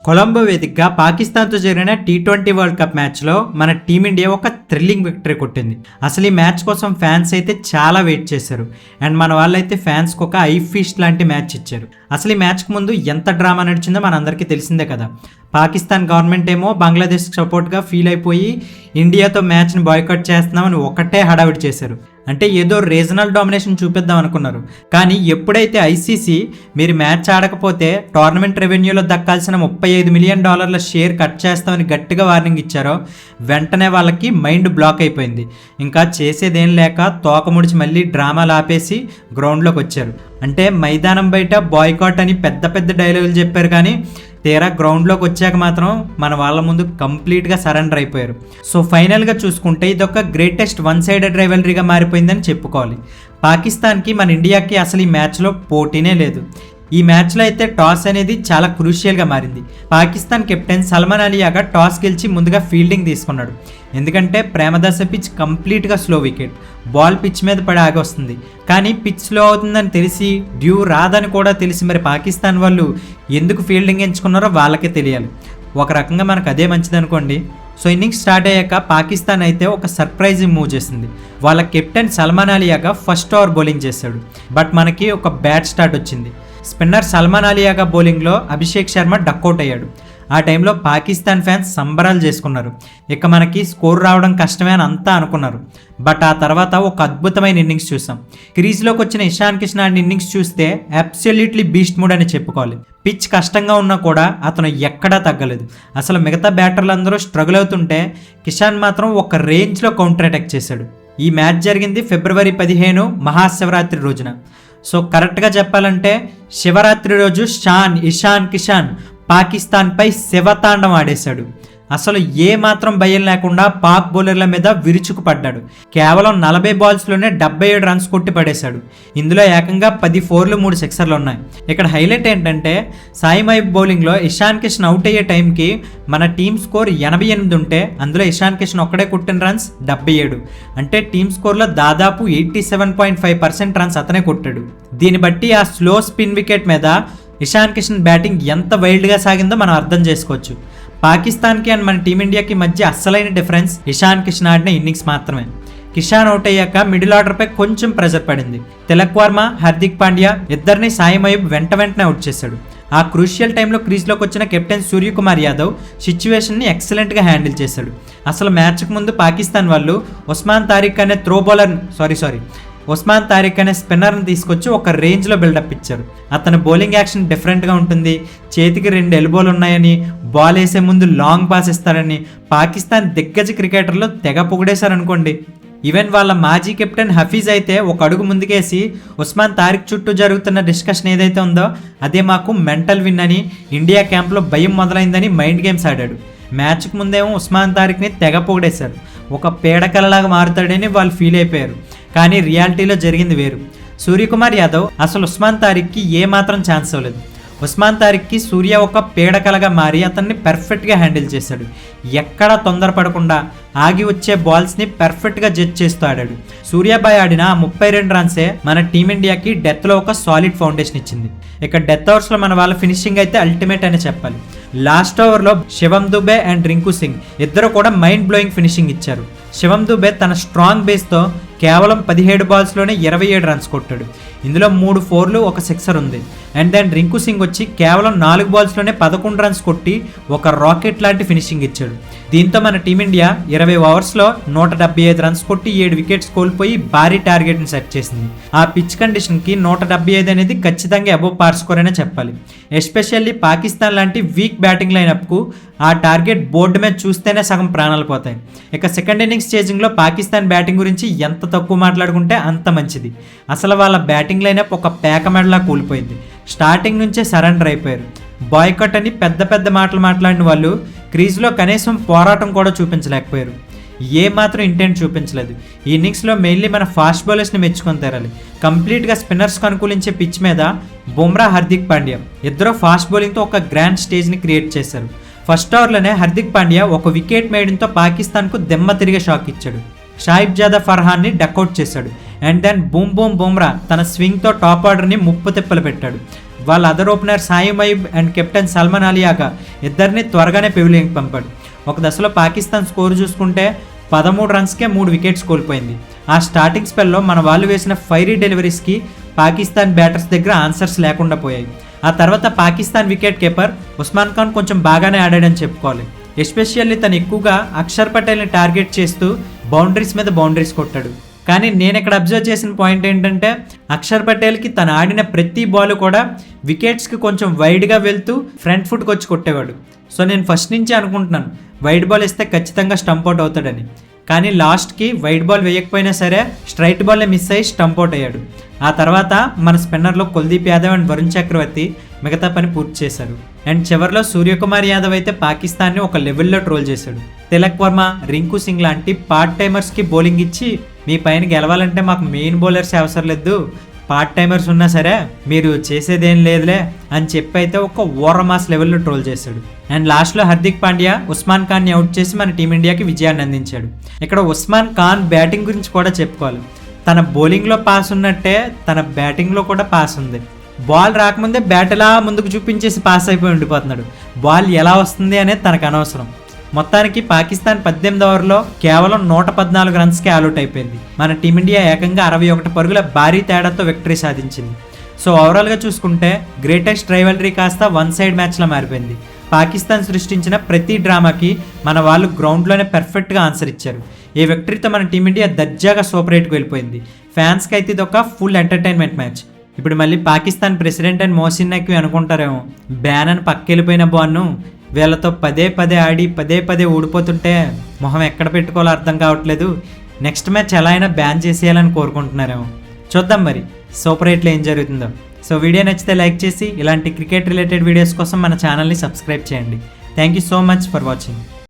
కొలంబో వేదికగా పాకిస్తాన్తో జరిగిన టీ20 వరల్డ్ కప్ మ్యాచ్లో మన టీమిండియా ఒక థ్రిల్లింగ్ విక్టరీ కొట్టింది. అసలు ఈ మ్యాచ్ కోసం ఫ్యాన్స్ అయితే చాలా వెయిట్ చేశారు. అండ్ మన వాళ్ళైతే ఫ్యాన్స్కి ఒక ఐ ఫీస్ట్ లాంటి మ్యాచ్ ఇచ్చారు. అసలు ఈ మ్యాచ్కి ముందు ఎంత డ్రామా నడిచిందో మనందరికీ తెలిసిందే కదా. పాకిస్తాన్ గవర్నమెంట్ ఏమో బంగ్లాదేశ్కి సపోర్ట్గా ఫీల్ అయిపోయి ఇండియాతో మ్యాచ్ని బాయ్కాట్ చేస్తున్నామని ఒకటే హడావిడి చేశారు. అంటే ఏదో రీజనల్ డామినేషన్ చూపిద్దాం అనుకున్నారు. కానీ ఎప్పుడైతే ఐసీసీ మీరు మ్యాచ్ ఆడకపోతే టోర్నమెంట్ రెవెన్యూలో దక్కాల్సిన $35 మిలియన్ షేర్ కట్ చేస్తామని గట్టిగా వార్నింగ్ ఇచ్చారో వెంటనే వాళ్ళకి మైండ్ బ్లాక్ అయిపోయింది. ఇంకా చేసేదేం లేక తోక ముడిచి మళ్ళీ డ్రామాలు ఆపేసి గ్రౌండ్లోకి వచ్చారు. అంటే మైదానం బయట బాయ్కాట్ అని పెద్ద పెద్ద డైలాగులు చెప్పారు, కానీ తీరా గ్రౌండ్లోకి వచ్చాక మాత్రం మన వాళ్ళ ముందు కంప్లీట్గా సరెండర్ అయిపోయారు. సో ఫైనల్గా చూసుకుంటే ఇదొక గ్రేటెస్ట్ వన్ సైడెడ్ రైవలరీగా మారిపోయిందని చెప్పుకోవాలి. పాకిస్తాన్కి మన ఇండియాకి అసలు ఈ మ్యాచ్లో పోటీనే లేదు. ఈ మ్యాచ్లో అయితే టాస్ అనేది చాలా క్రూషియల్గా మారింది. పాకిస్తాన్ కెప్టెన్ సల్మాన్ అలీ యాగా టాస్ గెలిచి ముందుగా ఫీల్డింగ్ తీసుకున్నాడు. ఎందుకంటే ప్రేమదాస పిచ్ కంప్లీట్గా స్లో వికెట్, బాల్ పిచ్ మీద పడి ఆగొస్తుంది. కానీ పిచ్ స్లో అవుతుందని తెలిసి డ్యూ రాదని కూడా తెలిసి మరి పాకిస్తాన్ వాళ్ళు ఎందుకు ఫీల్డింగ్ ఎంచుకున్నారో వాళ్ళకే తెలియాలి. ఒక రకంగా మనకు అదే మంచిది అనుకోండి. సో ఇన్నింగ్స్ స్టార్ట్ అయ్యాక పాకిస్తాన్ అయితే ఒక సర్ప్రైజింగ్ మూవ్ చేసింది. వాళ్ళ captain Salman Ali Agha first over bowling చేశాడు. బట్ మనకి ఒక బ్యాడ్ స్టార్ట్ వచ్చింది. స్పిన్నర్ సల్మాన్ అలీ యాగా బౌలింగ్లో అభిషేక్ శర్మ డక్అవుట్ అయ్యాడు. ఆ టైంలో పాకిస్తాన్ ఫ్యాన్స్ సంబరాలు చేసుకున్నారు. ఇక మనకి స్కోర్ రావడం కష్టమే అని అంతా అనుకున్నారు. బట్ ఆ తర్వాత ఒక అద్భుతమైన ఇన్నింగ్స్ చూసాం. క్రీజ్లోకి వచ్చిన ఇషాన్ కిషన్ ఆడిన ఇన్నింగ్స్ చూస్తే అబ్సల్యూట్లీ బీస్ట్ మూడ్ అని చెప్పుకోవాలి. పిచ్ కష్టంగా ఉన్నా కూడా అతను ఎక్కడా తగ్గలేదు. అసలు మిగతా బ్యాటర్లు అందరూ స్ట్రగుల్ అవుతుంటే కిషాన్ మాత్రం ఒక రేంజ్లో కౌంటర్ అటాక్ చేశాడు. ఈ మ్యాచ్ జరిగింది ఫిబ్రవరి 15 మహాశివరాత్రి రోజున. సో కరెక్ట్గా చెప్పాలంటే శివరాత్రి రోజు ఇషాన్ కిషన్ పాకిస్తాన్పై శివతాండం ఆడేశాడు. అసలు ఏ మాత్రం భయం లేకుండా పాక్ బౌలర్ల మీద విరుచుకుపడ్డాడు. కేవలం 40 బాల్స్లోనే 77 రన్స్ కొట్టి పడేశాడు. ఇందులో ఏకంగా 10 4లు 3 సిక్సర్లు ఉన్నాయి. ఇక్కడ హైలైట్ ఏంటంటే సాయి మయూబ్ బౌలింగ్లో ఇషాన్ కిషన్ అవుట్ అయ్యే టైంకి మన టీమ్ స్కోర్ 88 ఉంటే అందులో ఇషాన్ కిషన్ ఒక్కడే కొట్టిన రన్స్ 77. అంటే టీమ్ స్కోర్లో దాదాపు 87.5% రన్స్ అతనే కొట్టాడు. దీన్ని బట్టి ఆ స్లో స్పిన్ వికెట్ మీద ఇషాన్ కిషన్ బ్యాటింగ్ ఎంత వైల్డ్గా సాగిందో మనం అర్థం చేసుకోవచ్చు. పాకిస్తాన్కి అండ్ మన టీమిండియాకి మధ్య అస్సలైన డిఫరెన్స్ ఇషాన్ కిషన్ ఆడిన ఇన్నింగ్స్ మాత్రమే. కిషాన్ అవుట్ అయ్యాక మిడిల్ ఆర్డర్పై కొంచెం ప్రెజర్ పడింది. తిలక్ వర్మ, హార్దిక్ పాండ్యా ఇద్దరిని సాయి మయూబ్ వెంటనే అవుట్ చేశాడు. ఆ క్రూషియల్ టైంలో క్రీజ్లోకి వచ్చిన కెప్టెన్ సూర్యకుమార్ యాదవ్ సిచ్యువేషన్ని ఎక్సలెంట్గా హ్యాండిల్ చేశాడు. అసలు మ్యాచ్కి ముందు పాకిస్తాన్ వాళ్ళు ఉస్మాన్ తారిక్ అనే స్పిన్నర్ని తీసుకొచ్చి ఒక రేంజ్లో బిల్డప్ ఇచ్చారు. అతని బౌలింగ్ యాక్షన్ డిఫరెంట్గా ఉంటుంది. చేతికి 2 ఎల్బోలు ఉన్నాయని, బాల్ వేసే ముందు లాంగ్ పాస్ ఇస్తారని పాకిస్తాన్ దిగ్గజ క్రికెటర్లు తెగ పొగిడేశారనుకోండి. ఈవెన్ వాళ్ళ మాజీ కెప్టెన్ హఫీజ్ అయితే ఒక అడుగు ముందుకేసి ఉస్మాన్ తారిక్ చుట్టూ జరుగుతున్న డిస్కషన్ ఏదైతే ఉందో అదే మాకు మెంటల్ విన్ అని, ఇండియా క్యాంప్లో భయం మొదలైందని మైండ్ గేమ్స్ ఆడాడు. మ్యాచ్కి ముందేమో ఉస్మాన్ తారిక్ని తెగ పొగిడేశారు. ఒక పీడకలలాగా మారుతాడని వాళ్ళు ఫీల్ అయిపోయారు. కానీ రియాలిటీలో జరిగింది వేరు. సూర్యకుమార్ యాదవ్ అసలు ఉస్మాన్ తారిక్కి ఏమాత్రం ఛాన్స్ ఇవ్వలేదు. ఉస్మాన్ తారిక్కి సూర్య ఒక పీడకలగా మారి అతన్ని పర్ఫెక్ట్గా హ్యాండిల్ చేశాడు. ఎక్కడా తొందరపడకుండా ఆగి వచ్చే బాల్స్ని పర్ఫెక్ట్గా జడ్జ్ చేస్తూ ఆడాడు. సూర్యాబాయ్ ఆడిన 32 రన్సే మన టీమిండియాకి డెత్లో ఒక సాలిడ్ ఫౌండేషన్ ఇచ్చింది. ఇక డెత్ ఓవర్స్లో మన వాళ్ళ ఫినిషింగ్ అయితే అల్టిమేట్ అని చెప్పాలి. లాస్ట్ ఓవర్లో శివం దుబే అండ్ రింకు సింగ్ ఇద్దరు కూడా మైండ్ బ్లోయింగ్ ఫినిషింగ్ ఇచ్చారు. శివం దుబే తన స్ట్రాంగ్ బేస్తో కేవలం 17 బాల్స్లోనే 27 రన్స్ కొట్టాడు. ఇందులో 3 4లు 1 సిక్సర్ ఉంది. అండ్ దెన్ రింకు సింగ్ వచ్చి కేవలం 4 బాల్స్లోనే 11 రన్స్ కొట్టి ఒక రాకెట్ లాంటి ఫినిషింగ్ ఇచ్చాడు. దీంతో మన టీమిండియా 20 ఓవర్స్లో 175 రన్స్ కొట్టి 7 వికెట్స్ కోల్పోయి భారీ టార్గెట్ని సెట్ చేసింది. ఆ పిచ్ కండిషన్కి 175 అనేది ఖచ్చితంగా అబోవ్ పార్ స్కోర్ అనే చెప్పాలి. ఎస్పెషల్లీ పాకిస్తాన్ లాంటి వీక్ బ్యాటింగ్ లైనప్కు ఆ టార్గెట్ బోర్డు మీద చూస్తేనే సగం ప్రాణాలు పోతాయి. ఇక సెకండ్ ఇన్నింగ్స్ స్టేజింగ్లో పాకిస్తాన్ బ్యాటింగ్ గురించి ఎంత తక్కువ మాట్లాడుకుంటే అంత మంచిది. అసలు వాళ్ళ బ్యాటింగ్ లైనప్ ఒక పేకమెడలా కూలిపోయింది. స్టార్టింగ్ నుంచే సరెండర్ అయిపోయారు. బాయ్కట్ అని పెద్ద మాటలు మాట్లాడిన వాళ్ళు క్రీజ్లో కనీసం పోరాటం కూడా చూపించలేకపోయారు. ఏమాత్రం ఇంటెంట్ చూపించలేదు. ఈ ఇన్నింగ్స్లో మెయిన్లీ మన ఫాస్ట్ బౌలర్స్ని మెచ్చుకొని తీరాలి. కంప్లీట్గా స్పిన్నర్స్కి అనుకూలించే పిచ్ మీద బుమ్రా, హార్దిక్ పాండ్యా ఇద్దరు ఫాస్ట్ బౌలింగ్తో ఒక గ్రాండ్ స్టేజ్ని క్రియేట్ చేశారు. ఫస్ట్ ఓవర్లోనే హార్దిక్ పాండ్యా ఒక వికెట్ మేయడంతో పాకిస్తాన్కు దెమ్మ తిరిగే షాక్ ఇచ్చాడు. షాయిబ్ జాదా ఫర్హాన్ని డక్అవుట్ చేశాడు. అండ్ దెన్ బూమ్ బుమ్రా తన స్వింగ్తో టాప్ ఆర్డర్ని ముప్పు తిప్పలు పెట్టాడు. వాళ్ళ other opener Saim Ayub and captain Salman Ali Agha ఇద్దరిని త్వరగానే పెవిలియన్కి పంపాడు. ఒక దశలో పాకిస్తాన్ స్కోర్ చూసుకుంటే 13 రన్స్కే 3 వికెట్స్ కోల్పోయింది. ఆ స్టార్టింగ్ స్పెల్లో మన వాళ్ళు వేసిన ఫైరీ డెలివరీస్కి పాకిస్తాన్ బ్యాటర్స్ దగ్గర ఆన్సర్స్ లేకుండా పోయాయి. ఆ తర్వాత పాకిస్తాన్ వికెట్ కీపర్ ఉస్మాన్ ఖాన్ కొంచెం బాగానే ఆడాడని చెప్పుకోవాలి. ఎస్పెషల్లీ తను ఎక్కువగా అక్షర్ పటేల్ని టార్గెట్ చేస్తూ బౌండరీస్ మీద బౌండరీస్ కొట్టాడు. కానీ నేను ఇక్కడ అబ్జర్వ్ చేసిన పాయింట్ ఏంటంటే అక్షర్ పటేల్కి తను ఆడిన ప్రతి బాల్ కూడా వికెట్స్కి కొంచెం వైడ్గా వెళ్తూ ఫ్రంట్ ఫుట్కి వచ్చి కొట్టేవాడు. సో నేను ఫస్ట్ నుంచి అనుకుంటున్నాను వైడ్ బాల్ ఇస్తే ఖచ్చితంగా స్టంప్ అవుట్ అవుతాడని. కానీ లాస్ట్కి వైడ్ బాల్ వేయకపోయినా సరే స్ట్రైట్ బాల్ని మిస్ అయ్యి స్టంప్ అవుట్ అయ్యాడు. ఆ తర్వాత మన స్పిన్నర్లో కుల్దీప్ యాదవ్ అండ్ వరుణ్ చక్రవర్తి మిగతా పని పూర్తి చేశారు. అండ్ చివరిలో సూర్యకుమార్ యాదవ్ అయితే పాకిస్తాన్ని ఒక లెవెల్లో ట్రోల్ చేశాడు. తిలక్ వర్మ, రింకు సింగ్ లాంటి పార్ట్ టైమర్స్కి బౌలింగ్ ఇచ్చి మీ పైన గెలవాలంటే మాకు మెయిన్ బౌలర్స్ అవసరం లేదు, పార్ట్ టైమర్స్ ఉన్నా సరే మీరు చేసేదేం లేదులే అని చెప్పి అయితే ఒక ఓరమాస్ లెవెల్లో ట్రోల్ చేశాడు. అండ్ లాస్ట్లో హార్దిక్ పాండ్యా ఉస్మాన్ ఖాన్ని అవుట్ చేసి మన టీమిండియాకి విజయాన్ని అందించాడు. ఇక్కడ ఉస్మాన్ ఖాన్ బ్యాటింగ్ గురించి కూడా చెప్పుకోవాలి. తన బౌలింగ్లో పాస్ ఉన్నట్టే తన బ్యాటింగ్లో కూడా పాస్ ఉంది. బాల్ రాకముందే బ్యాట్ ఎలా ముందుకు చూపించేసి పాస్ అయిపోయి ఉండిపోతున్నాడు. బాల్ ఎలా వస్తుంది అనేది తనకు అనవసరం. మొత్తానికి పాకిస్తాన్ 18 ఓవర్లో కేవలం 114 రన్స్కి ఆల్అౌట్ అయిపోయింది. మన టీమిండియా ఏకంగా 61 పరుగుల భారీ తేడాతో విక్టరీ సాధించింది. సో ఓవరాల్గా చూసుకుంటే గ్రేటెస్ట్ రైవలరీ కాస్త వన్ సైడ్ మ్యాచ్లా మారిపోయింది. పాకిస్తాన్ సృష్టించిన ప్రతి డ్రామాకి మన వాళ్ళు గ్రౌండ్లోనే పర్ఫెక్ట్గా ఆన్సర్ ఇచ్చారు. ఈ విక్టరీతో మన టీమిండియా దర్జాగా సూపర్ 8కి వెళ్ళిపోయింది. ఫ్యాన్స్కి అయితే ఇది ఒక ఫుల్ ఎంటర్టైన్మెంట్ మ్యాచ్. ఇప్పుడు మళ్ళీ పాకిస్తాన్ ప్రెసిడెంట్ అండ్ మోసిన్ నక్వీ అనుకుంటారేమో బ్యాన్ అని పక్కెళ్ళిపోయిన బాల్ను వీళ్ళతో పదే ఆడి పదే ఊడిపోతుంటే మొహం ఎక్కడ పెట్టుకోవాలో అర్థం కావట్లేదు. నెక్స్ట్ మ్యాచ్ ఎలా అయినా బ్యాన్ చేసేయాలని కోరుకుంటున్నారేమో. చూద్దాం మరి సూపర్ 8లో ఏం జరుగుతుందో. సో వీడియో నచ్చితే లైక్ చేసి ఇలాంటి క్రికెట్ రిలేటెడ్ వీడియోస్ కోసం మన ఛానల్ని సబ్స్క్రైబ్ చేయండి. Thank you so much for watching.